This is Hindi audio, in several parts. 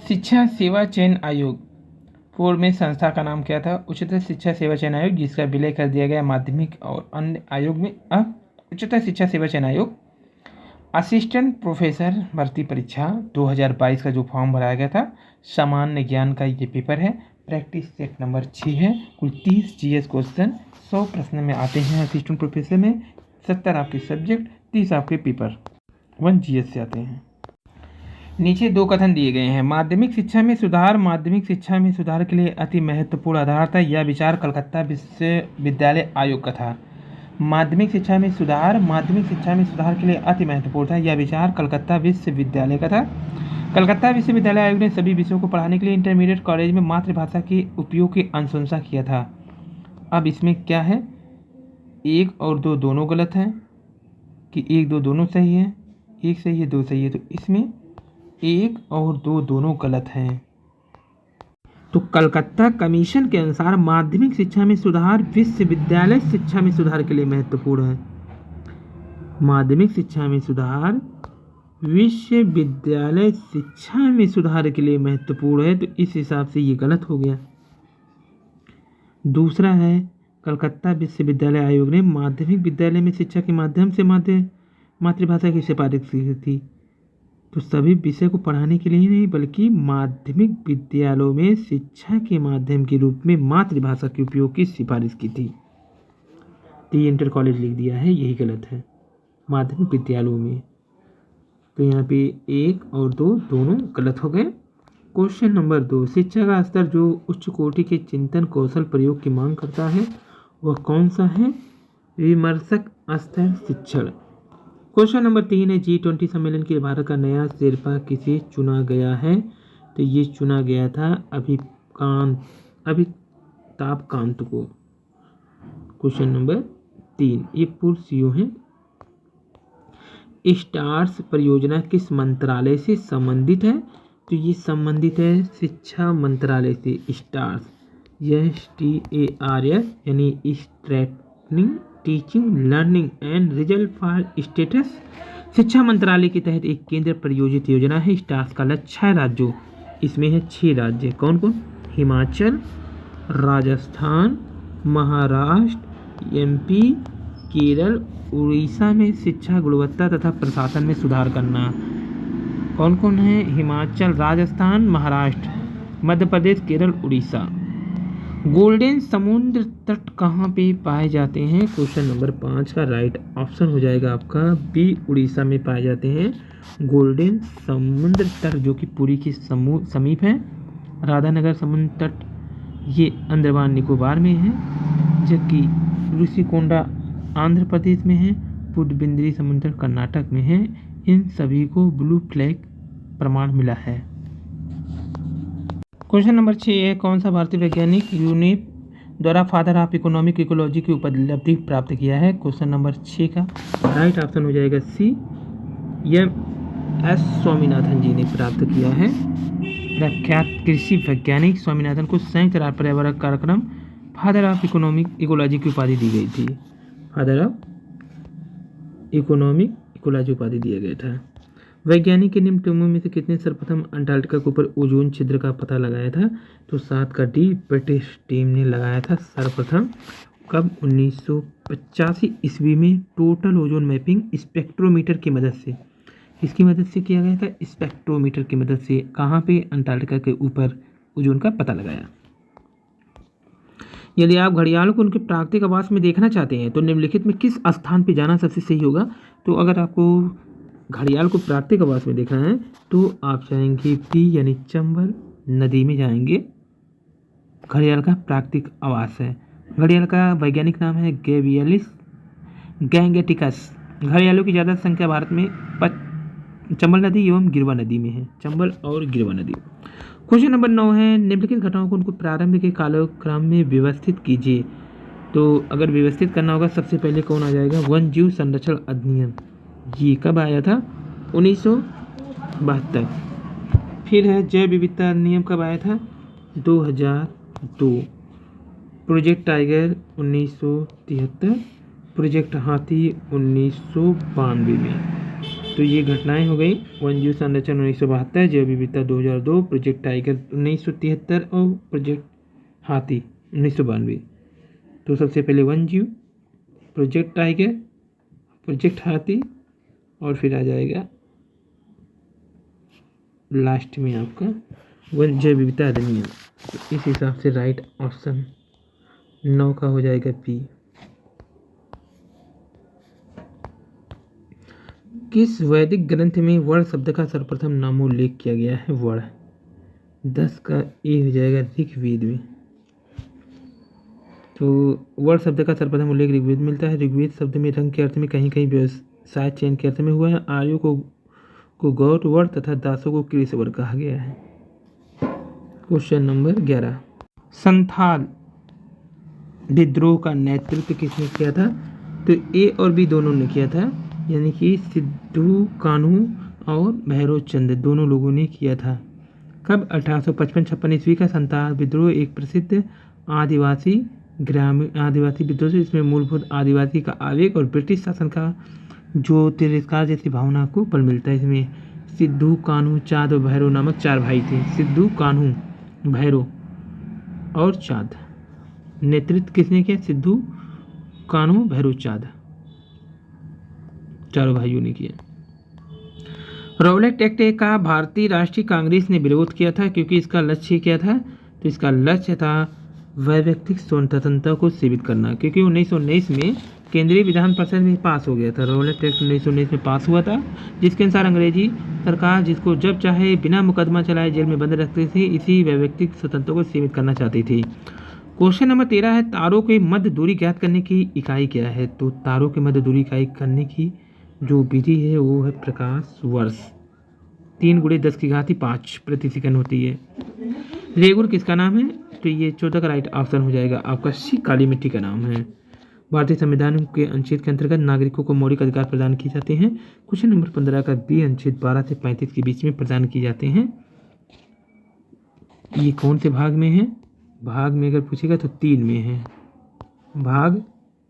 शिक्षा सेवा चयन आयोग पूर्व में संस्था का नाम क्या था? उच्चतर शिक्षा सेवा चयन आयोग, जिसका विलय कर दिया गया माध्यमिक और अन्य आयोग में। उच्चतर शिक्षा सेवा चयन आयोग। असिस्टेंट प्रोफेसर भर्ती परीक्षा 2022 का जो फॉर्म भराया गया था, सामान्य ज्ञान का ये पेपर है। प्रैक्टिस सेट नंबर 6 है। कुल 30 जीएस क्वेश्चन 100 प्रश्न में आते हैं असिस्टेंट प्रोफेसर में। 70 आपके सब्जेक्ट, 30 आपके पेपर 1 जीएस से आते हैं। नीचे 2 कथन दिए गए हैं। माध्यमिक शिक्षा में सुधार। माध्यमिक शिक्षा में सुधार के लिए अति महत्वपूर्ण आधार था। यह विचार कलकत्ता विश्वविद्यालय आयोग का था। माध्यमिक शिक्षा में सुधार। माध्यमिक शिक्षा में सुधार के लिए अति महत्वपूर्ण था। यह विचार कलकत्ता विश्वविद्यालय का था। कलकत्ता विश्वविद्यालय आयोग ने सभी विषयों को पढ़ाने के लिए इंटरमीडिएट कॉलेज में मातृभाषा के उपयोग की अनुशंसा किया था। अब इसमें क्या है, 1 और 2 दोनों गलत हैं कि 1 2 दोनों सही है? 1 सही है, 2 सही है, तो इसमें 1 और 2 दोनों गलत हैं। तो कलकत्ता कमीशन के अनुसार माध्यमिक शिक्षा में सुधार विश्वविद्यालय शिक्षा में सुधार के लिए महत्वपूर्ण है। माध्यमिक शिक्षा में सुधार विश्वविद्यालय शिक्षा में सुधार के लिए महत्वपूर्ण है, तो इस हिसाब से ये गलत हो गया। दूसरा है, कलकत्ता विश्वविद्यालय आयोग ने माध्यमिक विद्यालय में शिक्षा के माध्यम से मातृभाषा की सिफारिश की थी। तो सभी विषय को पढ़ाने के लिए नहीं, बल्कि माध्यमिक विद्यालयों में शिक्षा के माध्यम के रूप में मातृभाषा के उपयोग की सिफारिश की थी। तो ये इंटर कॉलेज लिख दिया है, यही गलत है। माध्यमिक विद्यालयों में, तो यहाँ पे 1 और 2 दोनों गलत हो गए। क्वेश्चन नंबर 2, शिक्षा का स्तर जो उच्च कोटि के चिंतन कौशल प्रयोग की मांग करता है वह कौन सा है? विमर्शक स्तर शिक्षण। क्वेश्चन नंबर 3 है, G20 सम्मेलन के भारत का नया शेरपा किसे चुना गया है? तो ये चुना गया था अमिताभ कांत को। क्वेश्चन नंबर 3, ये पूर्व सीओ है। स्टार्स परियोजना किस मंत्रालय से संबंधित है? तो ये संबंधित है शिक्षा मंत्रालय से। स्टार्स, STARS यानी straightening teaching learning and result for status, शिक्षा मंत्रालय के तहत एक केंद्र प्रायोजित योजना है। स्टार्स का लक्ष्य 6 राज्यों, इसमें है 6 राज्य, कौन कौन? हिमाचल, राजस्थान, महाराष्ट्र, MP, केरल, उड़ीसा में शिक्षा गुणवत्ता तथा प्रशासन में सुधार करना। कौन कौन है? हिमाचल, राजस्थान, महाराष्ट्र, मध्य प्रदेश, केरल, उड़ीसा। गोल्डन समुद्र तट कहाँ पे पाए जाते हैं? क्वेश्चन नंबर 5 का राइट ऑप्शन हो जाएगा आपका बी, उड़ीसा में पाए जाते हैं गोल्डन समुद्र तट, जो कि पुरी के समीप है। राधानगर समुद्र तट ये अंडमान निकोबार में है, जबकि ऋषिकोंडा आंध्र प्रदेश में है। पुडबिंद्री समुद्र तट कर्नाटक में है। इन सभी को ब्लू फ्लैग प्रमाण मिला है। क्वेश्चन नंबर 6 है, कौन सा भारतीय वैज्ञानिक यूनिप द्वारा फादर ऑफ इकोनॉमिक इकोलॉजी की उपलब्धि प्राप्त किया है? क्वेश्चन नंबर 6 का राइट ऑप्शन हो जाएगा सी, MS स्वामीनाथन जी ने प्राप्त किया है। प्रख्यात कृषि वैज्ञानिक स्वामीनाथन को संयुक्त राष्ट्र पर्यावरण कार्यक्रम फादर ऑफ इकोनॉमिक इकोलॉजी की उपाधि दी गई थी। फादर ऑफ इकोनॉमिक इकोलॉजी उपाधि दिया गया था। वैज्ञानिक के निम्न टीमों में से कितने सर्वप्रथम अंटार्कटिका के ऊपर ओजोन छिद्र का पता लगाया था? तो 7 का डी, ब्रिटिश टीम ने लगाया था सर्वप्रथम। कब? 1985 ईस्वी में टोटल ओजोन मैपिंग स्पेक्ट्रोमीटर की मदद से। किसकी मदद से किया गया था? स्पेक्ट्रोमीटर की मदद से। कहाँ पे? अंटार्कटिका के ऊपर ओजोन का पता लगाया। यदि आप घड़ियाल को उनके प्राकृतिक आवास में देखना चाहते हैं तो निम्नलिखित में किस स्थान पर जाना सबसे सही होगा? तो अगर आपको घड़ियाल को प्राकृतिक आवास में देखना है तो आप जाएंगे बी, यानी चंबल नदी में जाएंगे। घड़ियाल का प्राकृतिक आवास है। घड़ियाल का वैज्ञानिक नाम है गैवियलिस गैंगेटिकस। घड़ियालों की ज़्यादा संख्या भारत में चंबल नदी एवं गिरवा नदी में है। चंबल और गिरवा नदी। क्वेश्चन नंबर 9 है, निम्नलिखित घटनाओं को उनको प्रारंभ के कालक्रम में व्यवस्थित कीजिए। तो अगर व्यवस्थित करना होगा सबसे पहले कौन आ जाएगा? वन्य जीव संरक्षण अधिनियम। ये कब आया था? 1972। फिर है जैव विविधता अधिनियम, कब आया था? 2002। Project tiger 1973। प्रोजेक्ट हाथी 1992 में। तो ये घटनाएं हो गई। वन्यजीव संरक्षण 1972, जैव विविधता 2002, प्रोजेक्ट टाइगर 1973 और प्रोजेक्ट हाथी 1992। तो सबसे पहले वन्यजीव, प्रोजेक्ट टाइगर, प्रोजेक्ट हाथी और फिर आ जाएगा लास्ट में आपका वन जैव विविधता अधिनियम। तो इस हिसाब से राइट ऑप्शन 9 का हो जाएगा बी। किस वैदिक ग्रंथ में वर्ण शब्द का सर्वप्रथम नामोल्लेख किया गया है? वर्ण 10 का ए हो जाएगा ऋग्वेद में। तो वर्ण शब्द का सर्वप्रथम उल्लेख ऋग्वेद में मिलता है। ऋग्वेद शब्द में रंग के अर्थ में कहीं कहीं व्यवसाय चयन के अर्थ में हुआ है। आर्यों को गौर वर्ण तथा दासों को कृष वर्ण कहा गया है। क्वेश्चन नंबर 11, संथाल विद्रोह का नेतृत्व किसने किया था? तो ए और बी दोनों ने किया था, यानी कि सिद्धू कान्हू और भैरव चंद दोनों लोगों ने किया था। कब? 1855-56 ईस्वी का संथाल विद्रोह एक प्रसिद्ध आदिवासी विद्रोह से, इसमें मूलभूत आदिवासी का आवेग और ब्रिटिश शासन का जो तिरस्कार जैसी भावना को बल मिलता है। इसमें सिद्धू कान्हू चाँद और भैरव नामक 4 भाई थे। सिद्धू कान्हू भैरव और चाँद। नेतृत्व किसने किया? सिद्धू कान्हू भैरव चाँद, चारों भाइयों ने किया। रॉलेट एक्ट का भारतीय राष्ट्रीय कांग्रेस ने विरोध किया था क्योंकि इसका लक्ष्य क्या था? तो इसका लक्ष्य था वैयक्तिक स्वतंत्रता को सीमित करना, क्योंकि 1919 में केंद्रीय विधान परिषद में पास हो गया था। रॉलेट एक्ट 1919 में पास हुआ था, जिसके अनुसार अंग्रेजी सरकार जिसको जब चाहे बिना मुकदमा चलाए जेल में बंद रखती थी, इसी वैयक्तिक स्वतंत्रता को सीमित करना चाहती थी। क्वेश्चन नंबर 13 है, तारों की मध्य दूरी ज्ञात करने की इकाई क्या है? तो तारों की मध्य दूरी इकाई करने की जो विधि है वो है प्रकाश वर्ष। 3 × 10⁵ प्रति सेकंड होती है। रेगुर किसका नाम है? तो ये 14 का राइट ऑप्शन हो जाएगा आपका सी, काली मिट्टी का नाम है। भारतीय संविधान के अनुच्छेद के अंतर्गत नागरिकों को मौलिक अधिकार प्रदान किए जाते हैं। क्वेश्चन नंबर 15 का बी, अनुच्छेद 12 से 35 के बीच में प्रदान किए जाते हैं। ये कौन से भाग में है? भाग में अगर पूछेगा तो 3 में है, भाग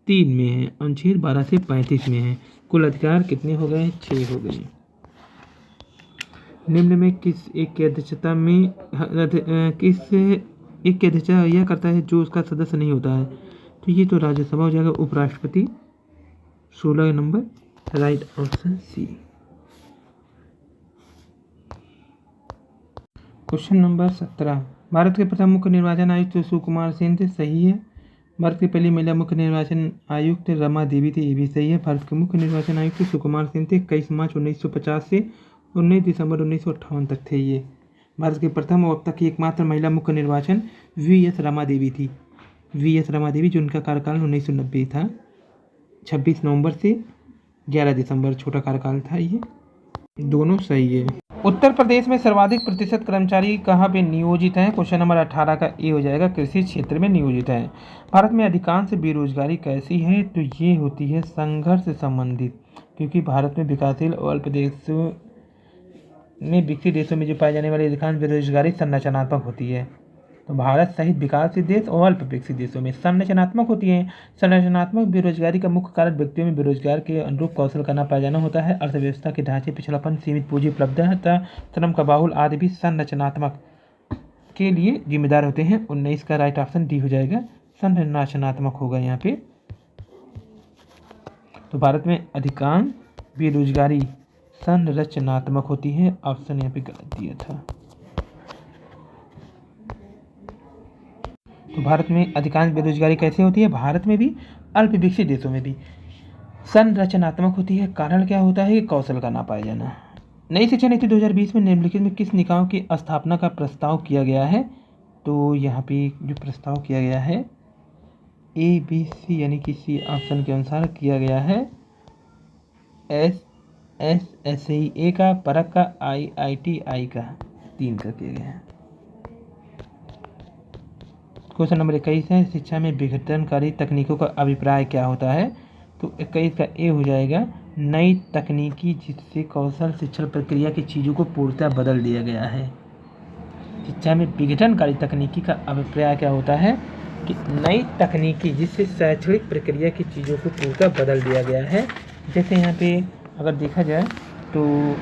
3 में है, अनुच्छेद 12 से 35 में है। कुल अधिकार कितने हो गए? 6 हो गए। निम्न में किस एक की अध्यक्षता में किस एक की अध्यक्षता यह करता है जो उसका सदस्य नहीं होता है? तो ये तो राज्यसभा हो जाएगा, उपराष्ट्रपति। 16 number right option C. Question number 17, Bharat के प्रथम मुख्य निर्वाचन आयुक्त सुकुमार सेन थे, सही है। भारत की पहली महिला मुख्य निर्वाचन आयुक्त रमा देवी थी, ये भी सही है। भारत के मुख्य निर्वाचन आयुक्त सुकुमार सेन थे, 21 मार्च 1950 से 19 दिसंबर 1958 तक थे ये। भारत के प्रथम और अब तक की एकमात्र महिला मुख्य निर्वाचन वी.एस. रमा देवी थी। वी.एस. रमा देवी, जो उनका कार्यकाल 1990 था, 26 नवंबर से 11 दिसंबर, छोटा कार्यकाल था। ये दोनों सही है। उत्तर प्रदेश में सर्वाधिक प्रतिशत कर्मचारी कहाँ पे नियोजित हैं? क्वेश्चन नंबर 18 का ए हो जाएगा, कृषि क्षेत्र में नियोजित है। भारत में अधिकांश बेरोजगारी कैसी है? तो ये होती है संघर्ष संबंधित, क्योंकि भारत में विकासशील और अल्प देशों में विकसित देशों में जो पाई जाने वाली अधिकांश बेरोजगारी संरचनात्मक होती है। तो भारत सहित विकासशील देश और अल्प विकसित देशों में संरचनात्मक होती है। संरचनात्मक बेरोजगारी का मुख्य कारण व्यक्तियों में बेरोजगार के अनुरूप कौशल का न पाया जाना होता है। अर्थव्यवस्था के ढांचे पिछड़ापन, सीमित पूंजी उपलब्धता, श्रम का बाहुल आदि भी संरचनात्मक के लिए जिम्मेदार होते हैं। 19 का राइट ऑप्शन डी हो जाएगा, संरचनात्मक होगा यहाँ पे। तो भारत में अधिकांश बेरोजगारी संरचनात्मक होती है, ऑप्शन यहाँ पे गलत दिया था। तो भारत में अधिकांश बेरोजगारी कैसे होती है? भारत में भी, अल्प विकसित देशों में भी संरचनात्मक होती है। कारण क्या होता है? कौशल का ना पाया जाना। नई शिक्षा नीति 2020 में निम्नलिखित में किस निकायों की स्थापना का प्रस्ताव किया गया है? तो यहाँ पे जो प्रस्ताव किया गया है ए, बी, सी, यानी कि सी ऑप्शन के अनुसार किया गया है। SSA का, परख का, IITI का, 3 का किया गया है। क्वेश्चन नंबर 21 है, शिक्षा में विघटनकारी तकनीकों का अभिप्राय क्या होता है? तो 21 का ए हो जाएगा, नई तकनीकी जिससे कौशल शिक्षण प्रक्रिया की चीज़ों को पूर्णतः बदल दिया गया है। शिक्षा में विघटनकारी तकनीकी का अभिप्राय क्या होता है? कि नई तकनीकी जिससे शैक्षणिक प्रक्रिया की चीज़ों को पूर्णतः बदल दिया गया है। जैसे यहाँ पे अगर देखा जाए तो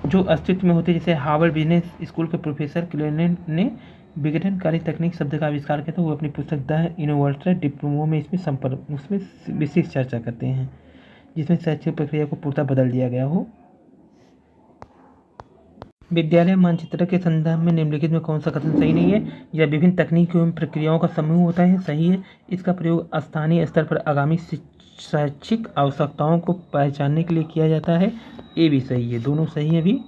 जो अस्तित्व में होते, जैसे हार्वर्ड बिजनेस स्कूल के प्रोफेसर क्लेनेट ने विघटनकारी तकनीक शब्द का आविष्कार किया था। वो अपनी पुस्तक द इनोवेटर डिप्लोमो में उसमें विशेष चर्चा करते हैं, जिसमें शैक्षिक प्रक्रिया को पूर्णतः बदल दिया गया हो। विद्यालय मानचित्र के संदर्भ में निम्नलिखित में कौन सा कथन सही नहीं है? यह विभिन्न तकनीकों एवं प्रक्रियाओं का समूह होता है, सही है। इसका प्रयोग स्थानीय स्तर पर आगामी शैक्षिक आवश्यकताओं को पहचानने के लिए किया जाता है, ये भी सही है, दोनों सही है भी।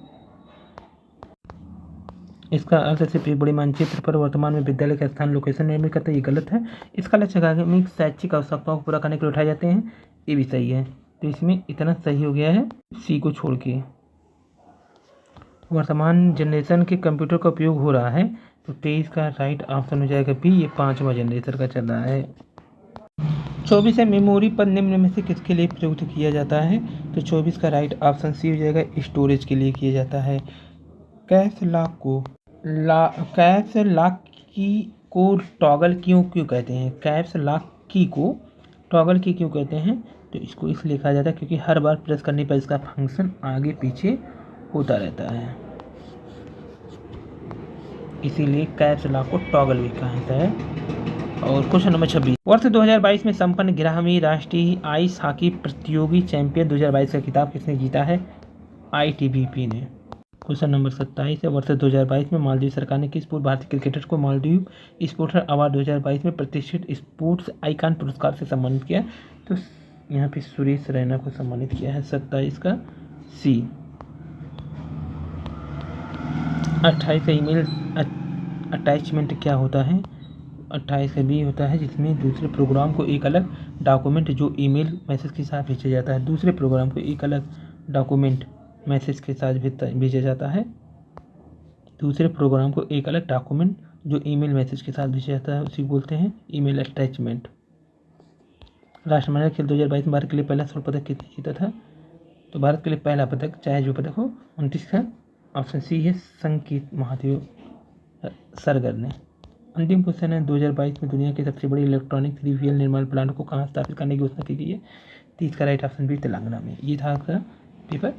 इसका अर्थ से बड़े मानचित्र पर वर्तमान में विद्यालय का स्थान लोकेशन निर्मित करता है, ये गलत है। इसका लक्ष्य आगामी शैक्षिक आवश्यकताओं को पूरा करने के लिए उठाए जाते हैं, ये भी सही है। तो इसमें इतना सही हो गया है सी को छोड़ के। वर्तमान जनरेशन के कंप्यूटर का उपयोग हो रहा है, तो 23 का राइट ऑप्शन हो जाएगा बी, ये 5वां जनरेशन का चल रहा है। 24 है, मेमोरी पर निम्न में से किसके लिए प्रयुक्त किया जाता है? तो 24 का राइट ऑप्शन सी हो जाएगा, स्टोरेज के लिए किया जाता है। कैश लॉक की को टॉगल क्यों कहते हैं? कैश लॉक की को टॉगल की क्यों कहते हैं? तो इसको इसलिए कहा जाता है क्योंकि हर बार प्रेस करने पर इसका फंक्शन आगे पीछे होता रहता है, इसीलिए कैप्स लॉक को टॉगल भी कहा जाता है। और क्वेश्चन नंबर 26, वर्ष 2022 में संपन्न 11वीं राष्ट्रीय आइस हॉकी प्रतियोगी चैंपियन 2022 का खिताब किसने जीता है? ITBP ने। क्वेश्चन नंबर 27 है, वर्ष 2022 में मालदीव सरकार ने किस पूर्व भारतीय क्रिकेटर को मालदीव स्पोर्ट्स अवार्ड 2022 में प्रतिष्ठित स्पोर्ट्स आइकन पुरस्कार से सम्मानित किया? तो यहाँ पे सुरेश रैना को सम्मानित किया है। 27 का सी। 28 का ईमेल अटैचमेंट क्या होता है? 28 का बी होता है, जिसमें दूसरे प्रोग्राम को एक अलग डॉक्यूमेंट जो ईमेल मैसेज के साथ भेजा जाता है, दूसरे प्रोग्राम को एक अलग डॉक्यूमेंट मैसेज के साथ भेजा जाता है, दूसरे प्रोग्राम को एक अलग डॉक्यूमेंट जो ईमेल मैसेज के साथ भेजा जाता है, उसी बोलते हैं ईमेल अटैचमेंट। राष्ट्रमंडल खेल 2022 में भारत के लिए पहला स्वर्ण पदक किसने जीता था? तो भारत के लिए पहला पदक, चाहे जो पदक हो, 29 का ऑप्शन सी है, संकेत महादेव सरगर ने। अंतिम क्वेश्चन है, 2022 में दुनिया के सबसे बड़े इलेक्ट्रॉनिक 3PL निर्माण प्लांट को कहाँ स्थापित करने की घोषणा की गई है? 30 का राइट ऑप्शन भी तेलंगाना में। ये था आपका पेपर।